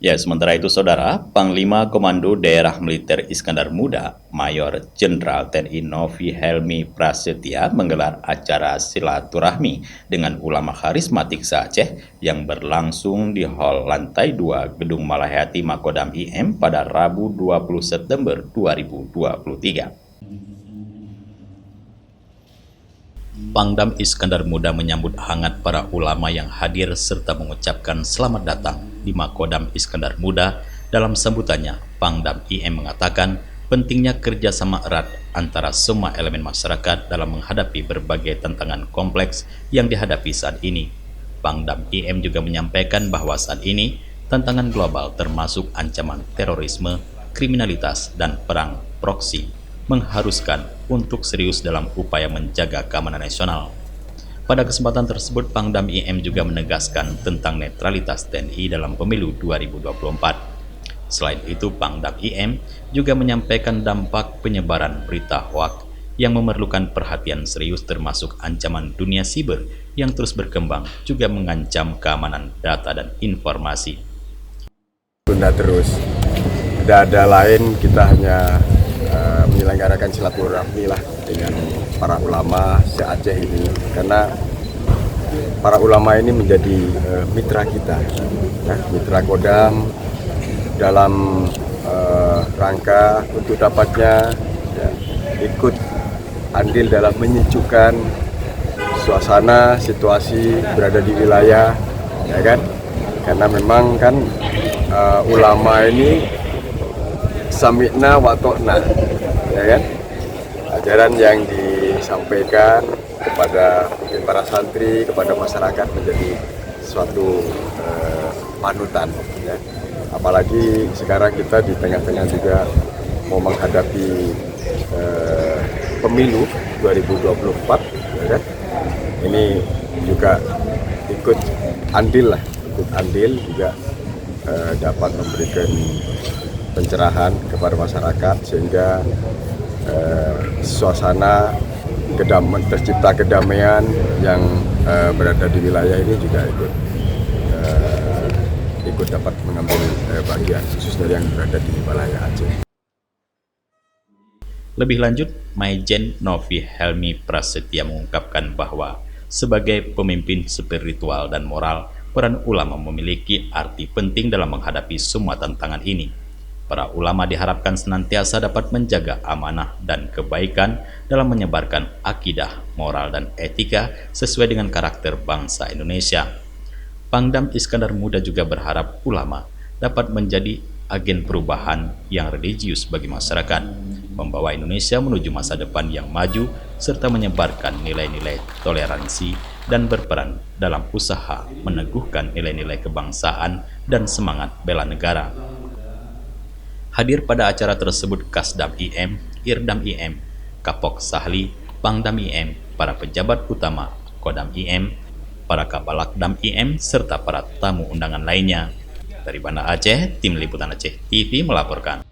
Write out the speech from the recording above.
Ya, sementara itu Saudara, Panglima Komando Daerah Militer Iskandar Muda, Mayor Jenderal TNI Novi Helmi Prasetya menggelar acara silaturahmi dengan ulama karismatik se-Aceh yang berlangsung di Hall Lantai 2 Gedung Malahati Makodam IM pada Rabu 20 September 2023. Pangdam Iskandar Muda menyambut hangat para ulama yang hadir serta mengucapkan selamat datang di Makodam Iskandar Muda. Dalam sambutannya, Pangdam IM mengatakan pentingnya kerjasama erat antara semua elemen masyarakat dalam menghadapi berbagai tantangan kompleks yang dihadapi saat ini. Pangdam IM juga menyampaikan bahwa saat ini tantangan global termasuk ancaman terorisme, kriminalitas, dan perang proksi mengharuskan untuk serius dalam upaya menjaga keamanan nasional. Pada kesempatan tersebut, Pangdam IM juga menegaskan tentang netralitas TNI dalam pemilu 2024. Selain itu, Pangdam IM juga menyampaikan dampak penyebaran berita hoaks yang memerlukan perhatian serius termasuk ancaman dunia siber yang terus berkembang juga mengancam keamanan data dan informasi. Tunda terus, tidak ada lain, kita hanya menyelenggarakan silaturahmi lah dengan para ulama se-Aceh ini, karena para ulama ini menjadi mitra kita, mitra Kodam dalam rangka untuk dapatnya ikut andil dalam menyejukkan suasana situasi berada di wilayah, ya kan? Karena memang kan ulama ini sami'na wa ta'na, ya kan? Ajaran yang disampaikan kepada mungkin para santri, kepada masyarakat menjadi suatu panutan, ya. Apalagi sekarang kita di tengah-tengah juga mau menghadapi pemilu 2024, ya kan? Ini juga ikut andil juga dapat memberikan pencerahan kepada masyarakat sehingga suasana tercipta kedamaian yang berada di wilayah ini juga ikut dapat mengambil bagian khususnya yang berada di wilayah Aceh. Lebih lanjut, Maijen Novi Helmi Prasetya mengungkapkan bahwa sebagai pemimpin spiritual dan moral, peran ulama memiliki arti penting dalam menghadapi semua tantangan ini. Para ulama diharapkan senantiasa dapat menjaga amanah dan kebaikan dalam menyebarkan akidah, moral, dan etika sesuai dengan karakter bangsa Indonesia. Pangdam Iskandar Muda juga berharap ulama dapat menjadi agen perubahan yang religius bagi masyarakat, membawa Indonesia menuju masa depan yang maju, serta menyebarkan nilai-nilai toleransi dan berperan dalam usaha meneguhkan nilai-nilai kebangsaan dan semangat bela negara. Hadir pada acara tersebut Kasdam IM, Irdam IM, Kapok Sahli, Pangdam IM, para pejabat utama Kodam IM, para Kapalakdam IM, serta para tamu undangan lainnya. Dari Banda Aceh, Tim Liputan Aceh TV melaporkan.